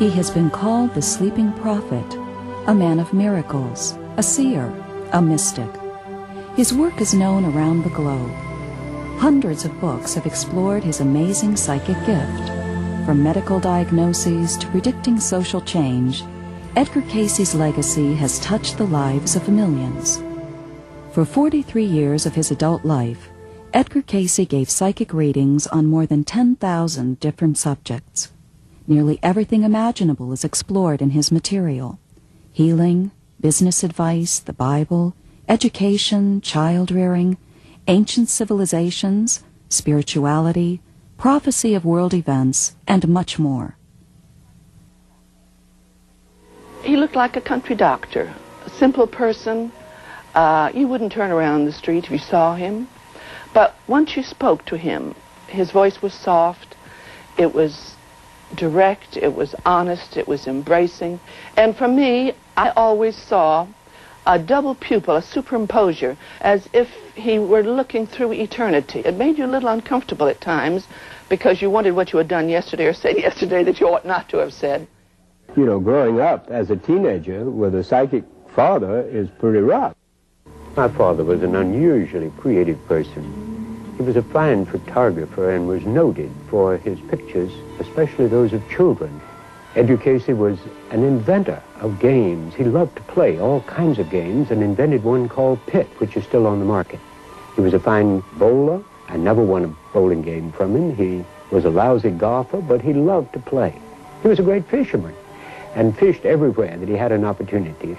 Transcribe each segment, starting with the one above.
He has been called the sleeping prophet, a man of miracles, a seer, a mystic. His work is known around the globe. Hundreds of books have explored his amazing psychic gift. From medical diagnoses to predicting social change, Edgar Cayce's legacy has touched the lives of millions. For 43 years of his adult life, Edgar Cayce gave psychic readings on more than 10,000 different subjects. Nearly everything imaginable is explored in his material: healing, business advice, the Bible, education, child-rearing, ancient civilizations, spirituality, prophecy of world events, and much more. He looked like a country doctor, a simple person. You wouldn't turn around the street if you saw him. But once you spoke to him, his voice was soft, it was direct, it was honest, it was embracing. And for me, I always saw a double pupil, a superimposure, as if he were looking through eternity. It made you a little uncomfortable at times because you wondered what you had done yesterday or said yesterday that you ought not to have said. You know, growing up as a teenager with a psychic father is pretty rough. My father was an unusually creative person. He was a fine photographer and was noted for his pictures, especially those of children. Edgar Cayce was an inventor of games. He loved to play all kinds of games and invented one called Pit, which is still on the market. He was a fine bowler. I never won a bowling game from him. He was a lousy golfer, but he loved to play. He was a great fisherman and fished everywhere that he had an opportunity.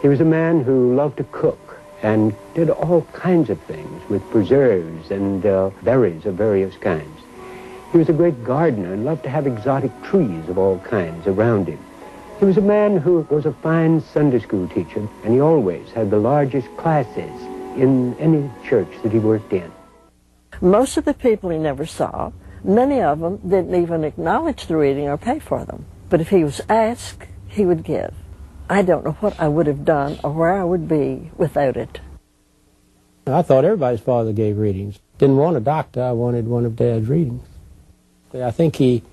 He was a man who loved to cook and did all kinds of things with preserves and berries of various kinds. He was a great gardener and loved to have exotic trees of all kinds around him. He was a man who was a fine Sunday school teacher, and he always had the largest classes in any church that he worked in. Most of the people he never saw, many of them didn't even acknowledge the reading or pay for them. But if he was asked, he would give. I don't know what I would have done or where I would be without it. I thought everybody's father gave readings. Didn't want a doctor, I wanted one of Dad's readings. I think he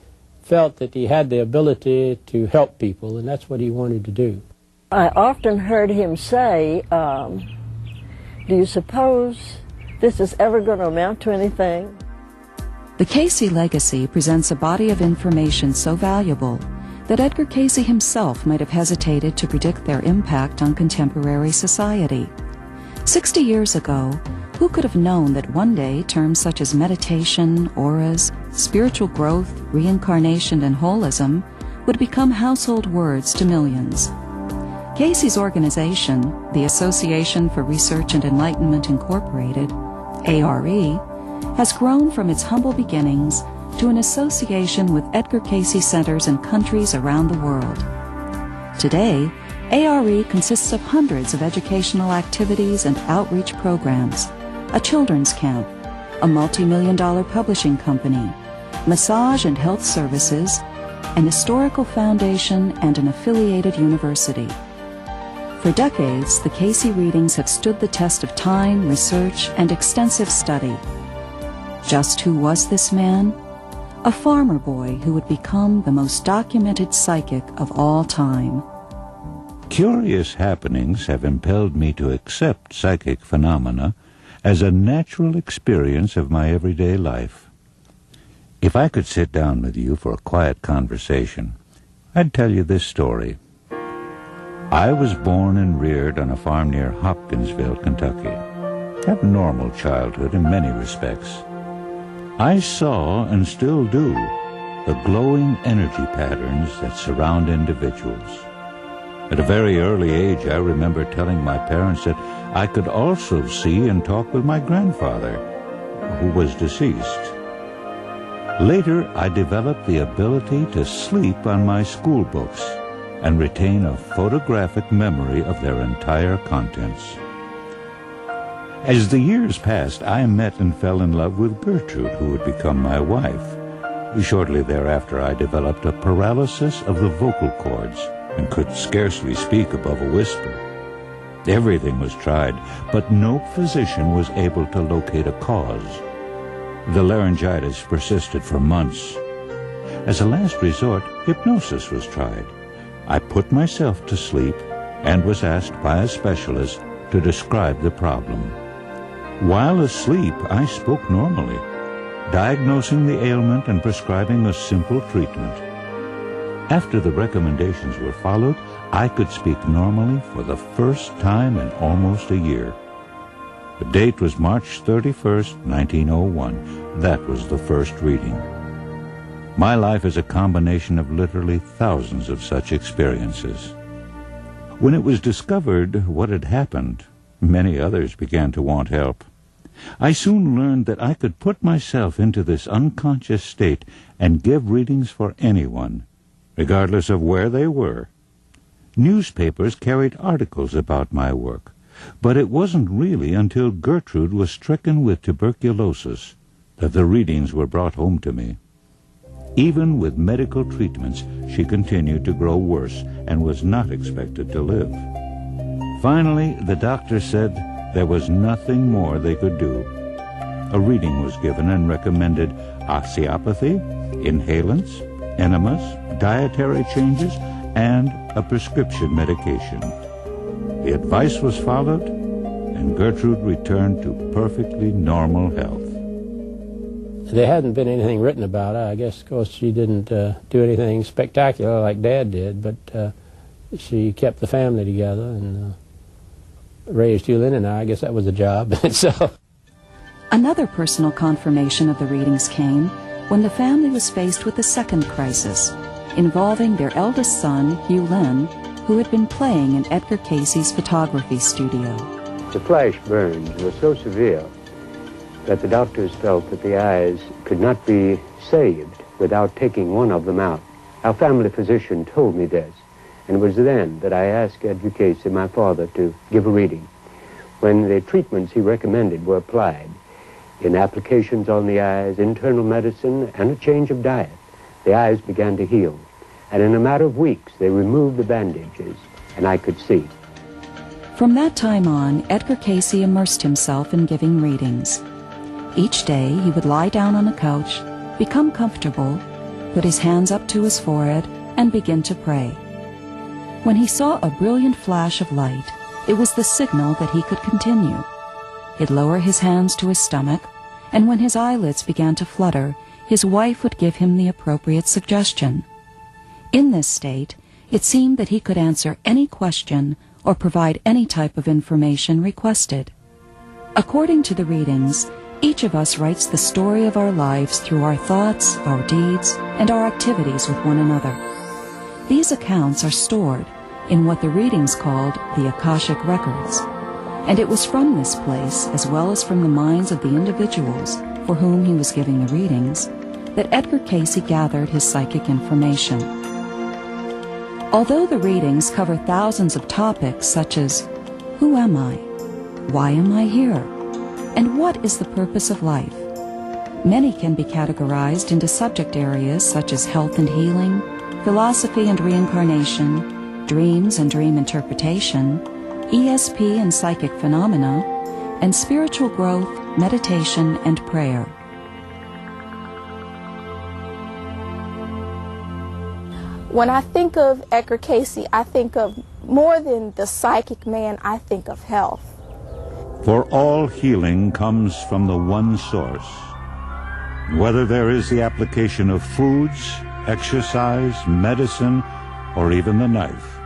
felt that he had the ability to help people, and that's what he wanted to do. I often heard him say, do you suppose this is ever going to amount to anything? The Cayce legacy presents a body of information so valuable that Edgar Cayce himself might have hesitated to predict their impact on contemporary society. 60 years ago, who could have known that one day terms such as meditation, auras, spiritual growth, reincarnation, and holism would become household words to millions? Cayce's organization, the Association for Research and Enlightenment Incorporated, ARE, has grown from its humble beginnings to an association with Edgar Cayce centers in countries around the world. Today, ARE consists of hundreds of educational activities and outreach programs, a children's camp, a multi-million-dollar publishing company, massage and health services, an historical foundation, and an affiliated university. For decades, the Cayce readings have stood the test of time, research, and extensive study. Just who was this man? A farmer boy who would become the most documented psychic of all time. Curious happenings have impelled me to accept psychic phenomena as a natural experience of my everyday life. If I could sit down with you for a quiet conversation, I'd tell you this story. I was born and reared on a farm near Hopkinsville, Kentucky. Had a normal childhood in many respects. I saw, and still do, the glowing energy patterns that surround individuals. At a very early age, I remember telling my parents that I could also see and talk with my grandfather, who was deceased. Later, I developed the ability to sleep on my school books and retain a photographic memory of their entire contents. As the years passed, I met and fell in love with Gertrude, who would become my wife. Shortly thereafter, I developed a paralysis of the vocal cords and could scarcely speak above a whisper. Everything was tried, but no physician was able to locate a cause. The laryngitis persisted for months. As a last resort, hypnosis was tried. I put myself to sleep and was asked by a specialist to describe the problem. While asleep, I spoke normally, diagnosing the ailment and prescribing a simple treatment. After the recommendations were followed, I could speak normally for the first time in almost a year. The date was March 31st, 1901. That was the first reading. My life is a combination of literally thousands of such experiences. When it was discovered what had happened, many others began to want help. I soon learned that I could put myself into this unconscious state and give readings for anyone, regardless of where they were. Newspapers carried articles about my work, but it wasn't really until Gertrude was stricken with tuberculosis that the readings were brought home to me. Even with medical treatments, she continued to grow worse and was not expected to live. Finally, the doctor said there was nothing more they could do. A reading was given and recommended osteopathy, inhalants, enemas, dietary changes, and a prescription medication. The advice was followed, and Gertrude returned to perfectly normal health. There hadn't been anything written about her. I guess, of course, she didn't do anything spectacular like Dad did, but she kept the family together and raised Julien and I guess that was a job. So, another personal confirmation of the readings came when the family was faced with the second crisis, involving their eldest son, Julien, who had been playing in Edgar Cayce's photography studio. The flash burns were so severe that the doctors felt that the eyes could not be saved without taking one of them out. Our family physician told me this, and it was then that I asked Edgar Cayce, my father, to give a reading. When the treatments he recommended were applied, in applications on the eyes, internal medicine, and a change of diet, the eyes began to heal. And in a matter of weeks, they removed the bandages, and I could see. From that time on, Edgar Cayce immersed himself in giving readings. Each day, he would lie down on a couch, become comfortable, put his hands up to his forehead, and begin to pray. When he saw a brilliant flash of light, it was the signal that he could continue. He'd lower his hands to his stomach, and when his eyelids began to flutter, his wife would give him the appropriate suggestion. In this state, it seemed that he could answer any question or provide any type of information requested. According to the readings, each of us writes the story of our lives through our thoughts, our deeds, and our activities with one another. These accounts are stored in what the readings called the Akashic Records, and it was from this place, as well as from the minds of the individuals for whom he was giving the readings, that Edgar Cayce gathered his psychic information. Although the readings cover thousands of topics such as, who am I? Why am I here? And what is the purpose of life? Many can be categorized into subject areas such as health and healing, philosophy and reincarnation, dreams and dream interpretation, ESP and psychic phenomena, and spiritual growth, meditation, and prayer. When I think of Edgar Cayce, I think of more than the psychic man, I think of health. For all healing comes from the one source. Whether there is the application of foods, exercise, medicine, or even the knife,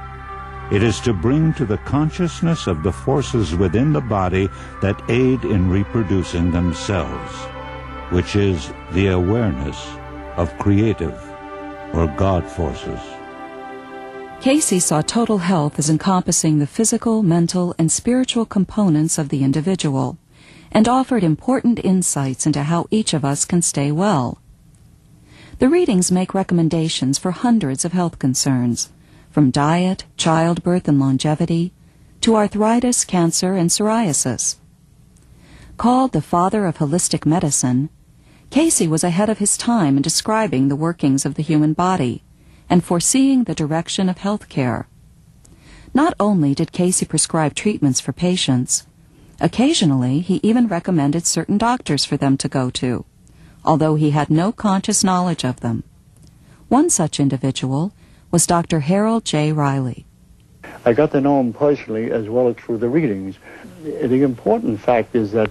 it is to bring to the consciousness of the forces within the body that aid in reproducing themselves, which is the awareness of creative or God forces. Cayce saw total health as encompassing the physical, mental, and spiritual components of the individual, and offered important insights into how each of us can stay well. The readings make recommendations for hundreds of health concerns, from diet, childbirth, and longevity, to arthritis, cancer, and psoriasis. Called the father of holistic medicine, Cayce was ahead of his time in describing the workings of the human body and foreseeing the direction of health care. Not only did Cayce prescribe treatments for patients, occasionally he even recommended certain doctors for them to go to, although he had no conscious knowledge of them. One such individual was Dr. Harold J. Riley. I got to know him personally as well as through the readings. The important fact is that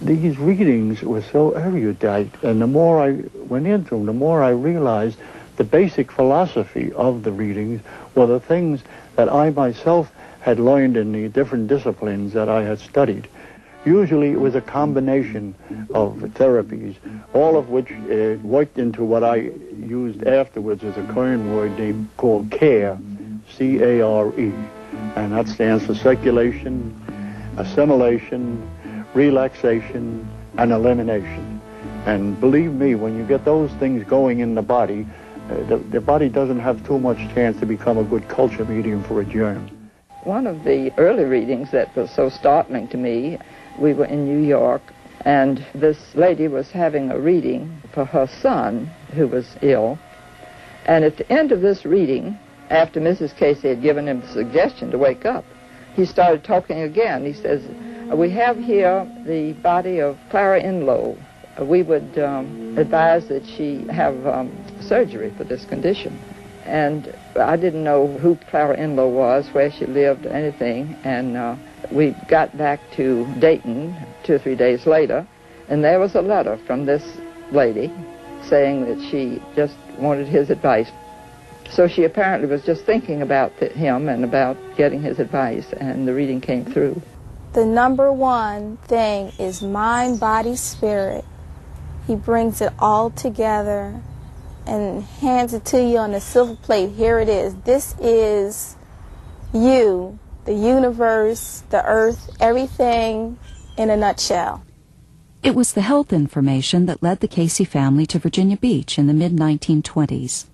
these readings were so erudite, and the more I went into them, the more I realized the basic philosophy of the readings were the things that I myself had learned in the different disciplines that I had studied. Usually it was a combination of therapies, all of which worked into what I used afterwards as a current word name called CARE, C-A-R-E, and that stands for circulation, assimilation, relaxation, and elimination. And believe me, when you get those things going in the body, the body doesn't have too much chance to become a good culture medium for a germ. One of the early readings that was so startling to me, we were in New York, and this lady was having a reading for her son, who was ill. And at the end of this reading, after Mrs. Cayce had given him the suggestion to wake up, he started talking again. He says, "We have here the body of Clara Inlow. We would advise that she have surgery for this condition." And I didn't know who Clara Inlow was, where she lived, or anything. And we got back to Dayton 2 or 3 days later, and there was a letter from this lady saying that she just wanted his advice. So she apparently was just thinking about him and about getting his advice, and the reading came through. The number one thing is mind, body, spirit. He brings it all together and hands it to you on a silver plate. Here it is. This is you, the universe, the earth, everything in a nutshell. It was the health information that led the Cayce family to Virginia Beach in the mid-1920s.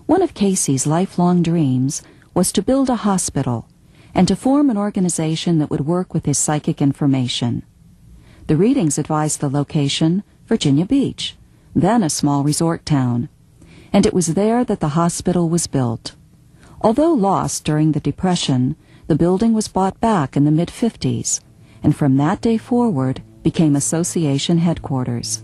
One of Cayce's lifelong dreams was to build a hospital and to form an organization that would work with his psychic information. The readings advised the location, Virginia Beach, then a small resort town, and it was there that the hospital was built. Although lost during the Depression, the building was bought back in the mid-50s, and from that day forward became association headquarters.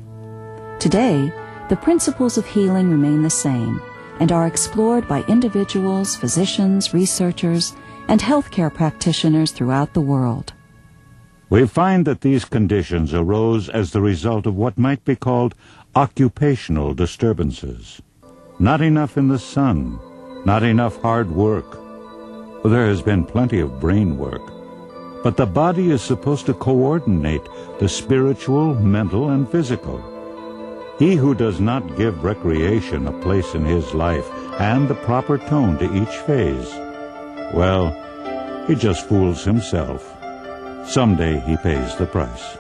Today, the principles of healing remain the same and are explored by individuals, physicians, researchers, and healthcare practitioners throughout the world. We find that these conditions arose as the result of what might be called occupational disturbances. Not enough in the sun, not enough hard work. There has been plenty of brain work, but the body is supposed to coordinate the spiritual, mental, and physical. He who does not give recreation a place in his life and the proper tone to each phase, well, he just fools himself. Someday he pays the price.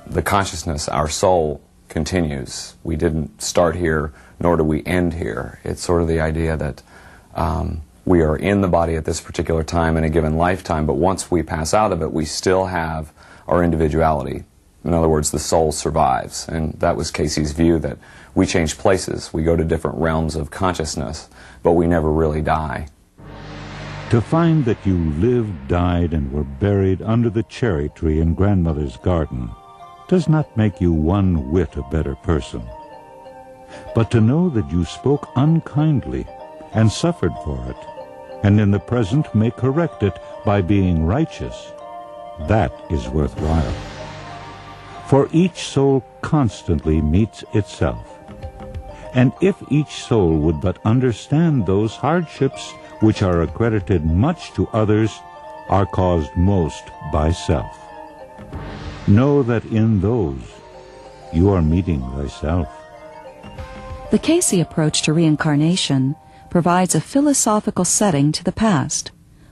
The consciousness, our soul, continues. We didn't start here, nor do we end here. It's sort of the idea that we are in the body at this particular time in a given lifetime, but once we pass out of it, we still have our individuality. In other words, the soul survives. And that was Cayce's view, that we change places. We go to different realms of consciousness, but we never really die. To find that you lived, died, and were buried under the cherry tree in grandmother's garden does not make you one whit a better person. But to know that you spoke unkindly and suffered for it, and in the present may correct it by being righteous, that is worthwhile. For each soul constantly meets itself. And if each soul would but understand those hardships which are accredited much to others, are caused most by self, know that in those you are meeting thyself. The Cayce approach to reincarnation provides a philosophical setting to the past,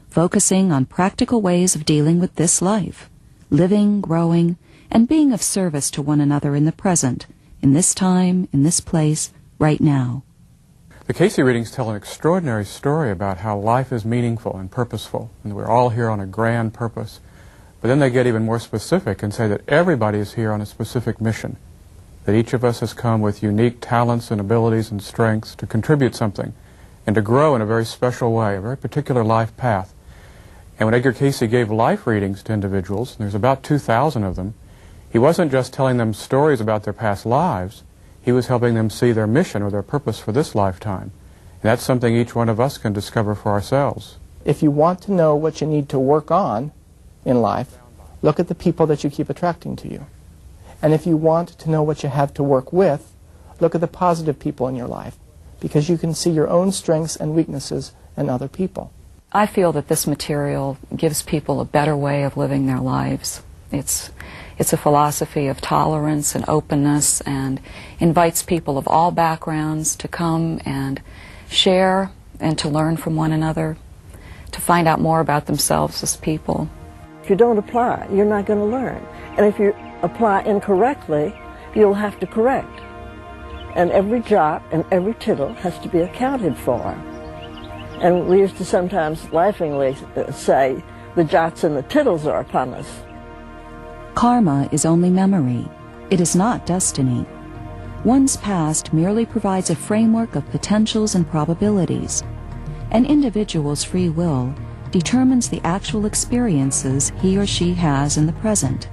focusing on practical ways of dealing with this life, living, growing, and being of service to one another in the present, in this time, in this place, right now. The Cayce readings tell an extraordinary story about how life is meaningful and purposeful, and we're all here on a grand purpose. But then they get even more specific and say that everybody is here on a specific mission, that each of us has come with unique talents and abilities and strengths to contribute something and to grow in a very special way, a very particular life path. And when Edgar Cayce gave life readings to individuals, and there's about 2,000 of them, He wasn't just telling them stories about their past lives. He was helping them see their mission or their purpose for this lifetime. And that's something each one of us can discover for ourselves. If you want to know what you need to work on in life, look at the people that you keep attracting to you. And if you want to know what you have to work with, look at the positive people in your life, because you can see your own strengths and weaknesses in other people. I feel that this material gives people a better way of living their lives. It's a philosophy of tolerance and openness, and invites people of all backgrounds to come and share and to learn from one another, to find out more about themselves as people. If you don't apply, you're not going to learn. And if you apply incorrectly, you'll have to correct. And every jot and every tittle has to be accounted for. And we used to sometimes laughingly say, the jots and the tittles are upon us. Karma is only memory. It is not destiny. One's past merely provides a framework of potentials and probabilities. An individual's free will determines the actual experiences he or she has in the present.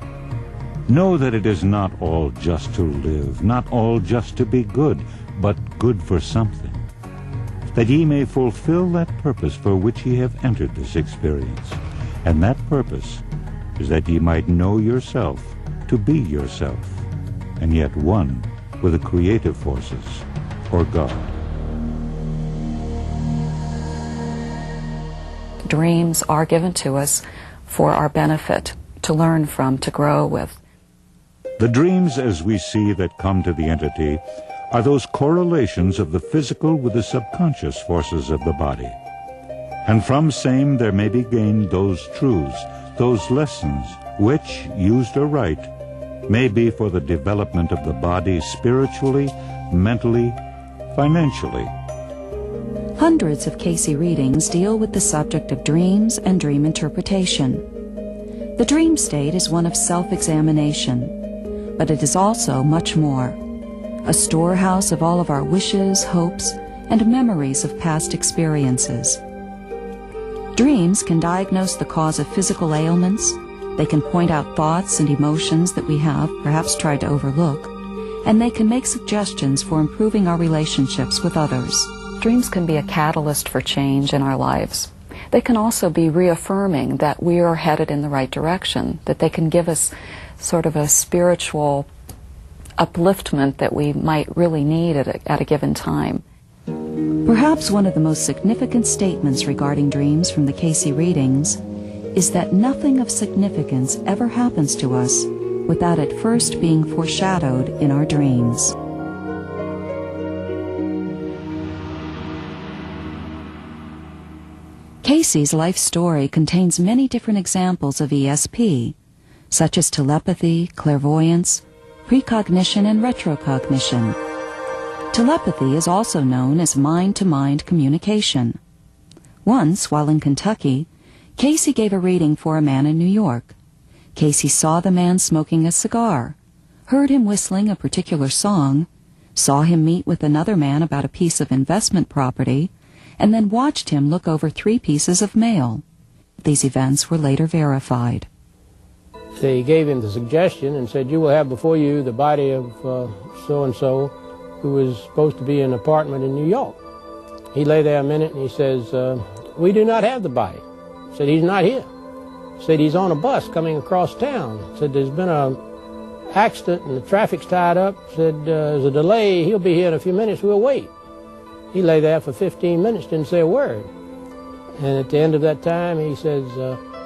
Know that it is not all just to live, not all just to be good, but good for something, that ye may fulfill that purpose for which ye have entered this experience. And that purpose is that ye might know yourself to be yourself, and yet one with the creative forces, or God. Dreams are given to us for our benefit, to learn from, to grow with. The dreams as we see that come to the entity are those correlations of the physical with the subconscious forces of the body. And from same there may be gained those truths, those lessons, which, used aright, may be for the development of the body spiritually, mentally, financially. Hundreds of Cayce readings deal with the subject of dreams and dream interpretation. The dream state is one of self-examination, but it is also much more. A storehouse of all of our wishes, hopes, and memories of past experiences. Dreams can diagnose the cause of physical ailments. They can point out thoughts and emotions that we have perhaps tried to overlook, and they can make suggestions for improving our relationships with others. Dreams can be a catalyst for change in our lives. They can also be reaffirming that we are headed in the right direction, that they can give us sort of a spiritual upliftment that we might really need at a given time. Perhaps one of the most significant statements regarding dreams from the Cayce readings is that nothing of significance ever happens to us without it first being foreshadowed in our dreams. Cayce's life story contains many different examples of ESP, such as telepathy, clairvoyance, precognition, and retrocognition. Telepathy is also known as mind-to-mind communication. Once, while in Kentucky, Cayce gave a reading for a man in New York. Cayce saw the man smoking a cigar, heard him whistling a particular song, saw him meet with another man about a piece of investment property, and then watched him look over 3 pieces of mail. These events were later verified. They gave him the suggestion and said, you will have before you the body of so-and-so who was supposed to be in an apartment in New York. He lay there a minute and he says, we do not have the body. Said, he's not here. Said, he's on a bus coming across town. Said, there's been an accident and the traffic's tied up. Said, there's a delay. He'll be here in a few minutes. We'll wait. He lay there for 15 minutes, didn't say a word. And at the end of that time, he says,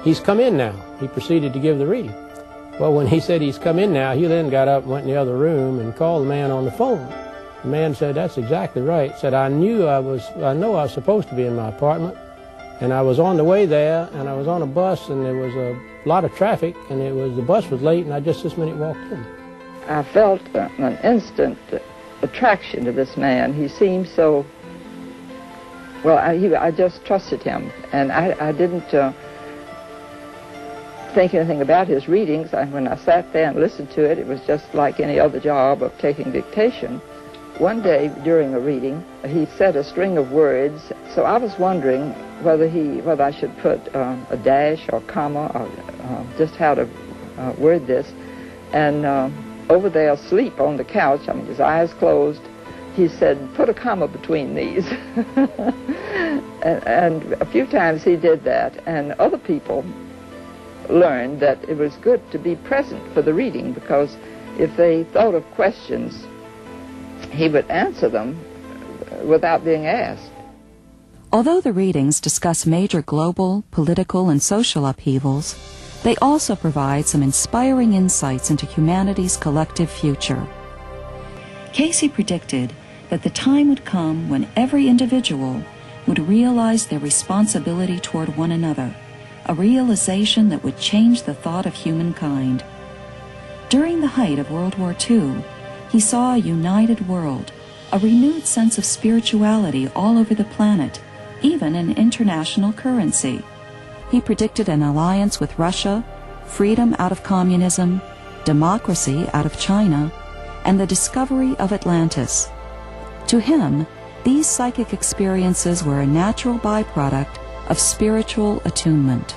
he's come in now. He proceeded to give the reading. Well, when he said he's come in now, he then got up and went in the other room and called the man on the phone. The man said, that's exactly right. Said, I know I was supposed to be in my apartment, and I was on the way there, and I was on a bus, and there was a lot of traffic, and the bus was late, and I just this minute walked in. I felt an instant attraction to this man. He seemed so, well, I just trusted him, and I didn't think anything about his readings. When I sat there and listened to it, it was just like any other job of taking dictation. One day during a reading, he said a string of words, so I was wondering whether I should put a dash or comma or just how to word this. And over there asleep on the couch, I mean, his eyes closed, he said, put a comma between these. and a few times he did that, and other people learned that it was good to be present for the reading, because if they thought of questions, he would answer them without being asked. Although the readings discuss major global, political, and social upheavals, they also provide some inspiring insights into humanity's collective future. Cayce predicted that the time would come when every individual would realize their responsibility toward one another, a realization that would change the thought of humankind. During the height of World War II, he saw a united world, a renewed sense of spirituality all over the planet, even in international currency. He predicted an alliance with Russia, freedom out of communism, democracy out of China, and the discovery of Atlantis. To him, these psychic experiences were a natural byproduct of spiritual attunement.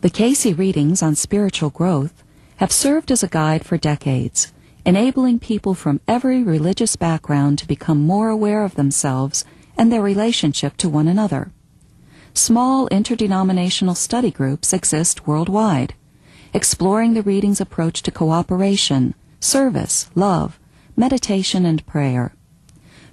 The Cayce readings on spiritual growth have served as a guide for decades, enabling people from every religious background to become more aware of themselves and their relationship to one another. Small interdenominational study groups exist worldwide, exploring the reading's approach to cooperation, service, love, meditation, and prayer.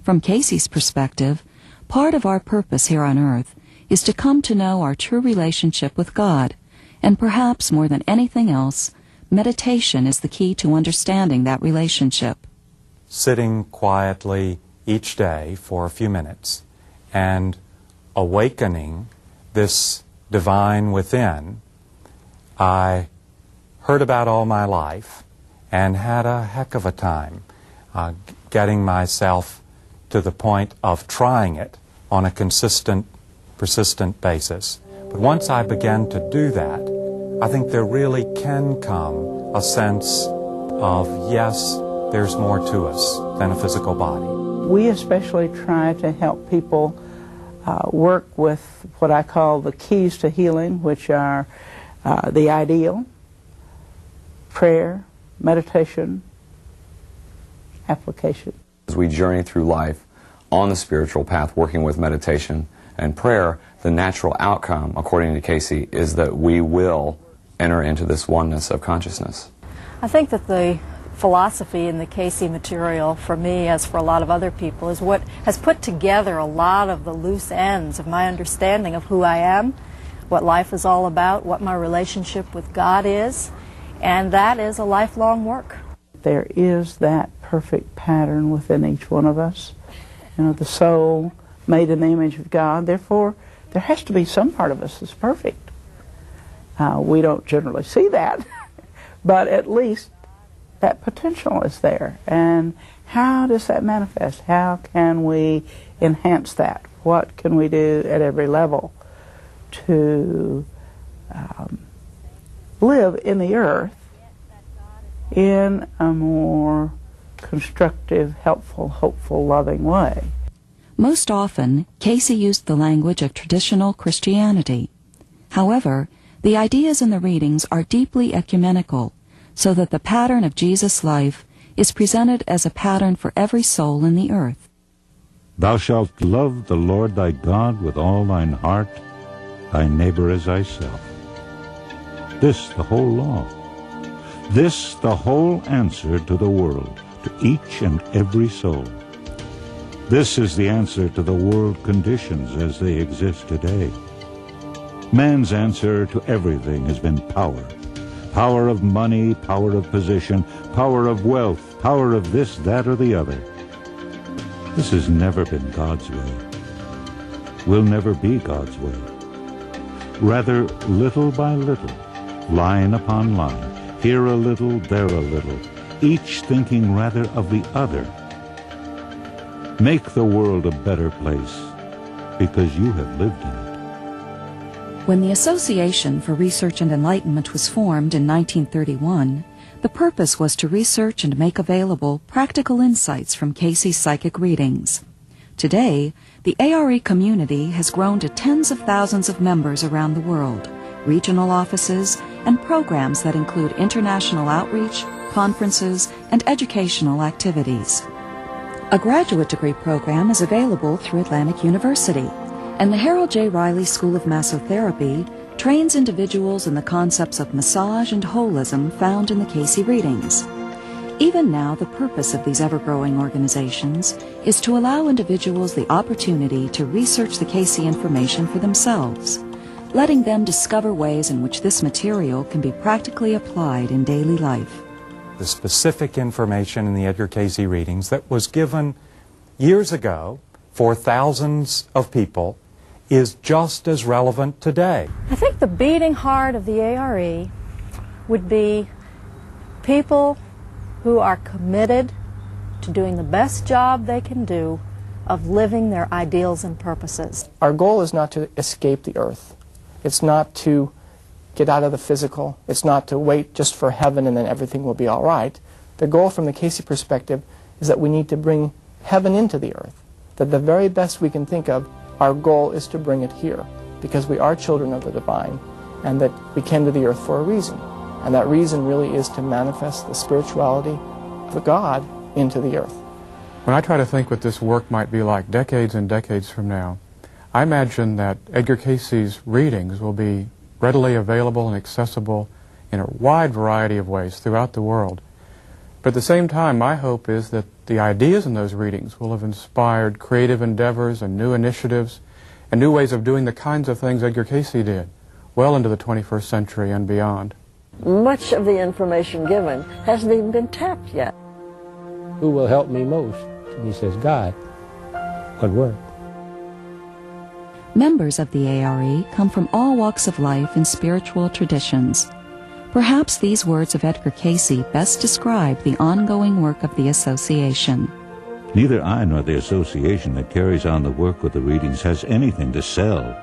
From Cayce's perspective, part of our purpose here on earth is to come to know our true relationship with God, and perhaps more than anything else, meditation is the key to understanding that relationship. Sitting quietly each day for a few minutes and awakening this divine within, I heard about all my life and had a heck of a time getting myself to the point of trying it on a consistent, persistent basis. But once I began to do that, I think there really can come a sense of, yes, there's more to us than a physical body. We especially try to help people work with what I call the keys to healing, which are the ideal, prayer, meditation, application. As we journey through life on the spiritual path, working with meditation and prayer, the natural outcome, according to Cayce, is that we will enter into this oneness of consciousness. I think that the philosophy in the Cayce material, for me as for a lot of other people, is what has put together a lot of the loose ends of my understanding of who I am, what life is all about, what my relationship with God is, and that is a lifelong work. There is that perfect pattern within each one of us. You know, the soul made in the image of God, therefore there has to be some part of us that's perfect. We don't generally see that, but at least that potential is there. And how does that manifest? How can we enhance that? What can we do at every level to live in the earth in a more constructive, helpful, hopeful, loving way? Most often, Cayce used the language of traditional Christianity. However, the ideas in the readings are deeply ecumenical, so that the pattern of Jesus' life is presented as a pattern for every soul in the earth. Thou shalt love the Lord thy God with all thine heart, thy neighbor as thyself. This the whole law. This the whole answer to the world, to each and every soul. This is the answer to the world conditions as they exist today. Man's answer to everything has been power. Power of money, power of position, power of wealth, power of this, that, or the other. This has never been God's way. Will never be God's way. Rather, little by little, line upon line, here a little, there a little, each thinking rather of the other. Make the world a better place, because you have lived in it. When the Association for Research and Enlightenment was formed in 1931, the purpose was to research and make available practical insights from Cayce's psychic readings. Today, The ARE community has grown to tens of thousands of members around the world, regional offices, and programs that include international outreach, conferences, and educational activities. A graduate degree program is available through Atlantic University, and the Harold J. Riley School of Massotherapy trains individuals in the concepts of massage and holism found in the Cayce readings. Even now, the purpose of these ever-growing organizations is to allow individuals the opportunity to research the Cayce information for themselves, letting them discover ways in which this material can be practically applied in daily life. The specific information in the Edgar Cayce readings that was given years ago for thousands of people is just as relevant today. I think the beating heart of the ARE would be people who are committed to doing the best job they can do of living their ideals and purposes. Our goal is not to escape the earth. It's not to get out of the physical. It's not to wait just for heaven and then everything will be all right. The goal from the Cayce perspective is that we need to bring heaven into the earth. That the very best we can think of, our goal is to bring it here, because we are children of the divine, and that we came to the earth for a reason. And that reason really is to manifest the spirituality of the God into the earth. When I try to think what this work might be like decades and decades from now, I imagine that Edgar Cayce's readings will be readily available and accessible in a wide variety of ways throughout the world. But at the same time, my hope is that the ideas in those readings will have inspired creative endeavors and new initiatives and new ways of doing the kinds of things Edgar Cayce did well into the 21st century and beyond. Much of the information given hasn't even been tapped yet. Who will help me most? And he says, God. What work? Members of the ARE come from all walks of life and spiritual traditions. Perhaps these words of Edgar Cayce best describe the ongoing work of the association. Neither I nor the association that carries on the work with the readings has anything to sell,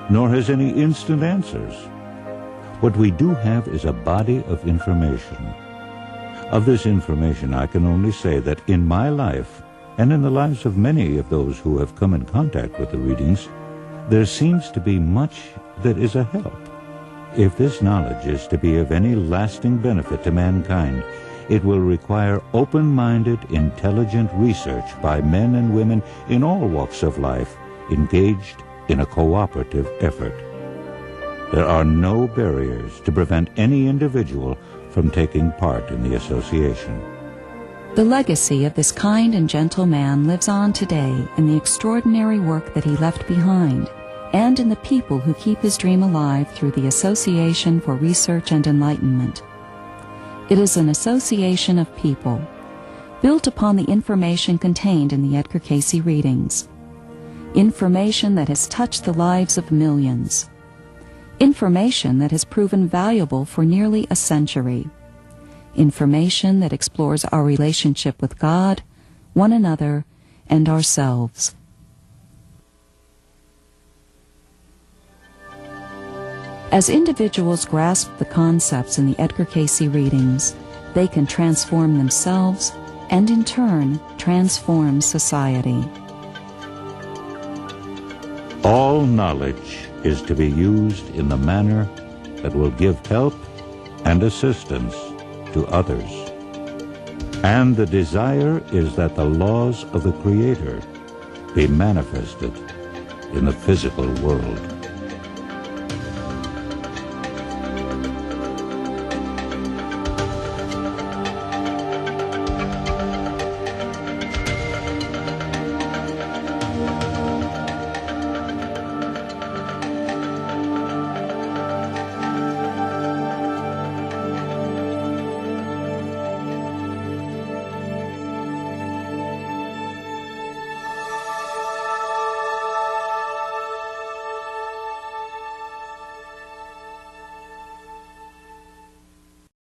nor has any instant answers. What we do have is a body of information. Of this information, I can only say that in my life, and in the lives of many of those who have come in contact with the readings, there seems to be much that is a help. If this knowledge is to be of any lasting benefit to mankind, it will require open-minded, intelligent research by men and women in all walks of life, engaged in a cooperative effort. There are no barriers to prevent any individual from taking part in the association. The legacy of this kind and gentle man lives on today in the extraordinary work that he left behind, and in the people who keep his dream alive through the Association for Research and Enlightenment. It is an association of people, built upon the information contained in the Edgar Cayce readings. Information that has touched the lives of millions. Information that has proven valuable for nearly a century. Information that explores our relationship with God, one another, and ourselves. As individuals grasp the concepts in the Edgar Cayce readings, they can transform themselves and in turn transform society. All knowledge is to be used in the manner that will give help and assistance to others. And the desire is that the laws of the Creator be manifested in the physical world.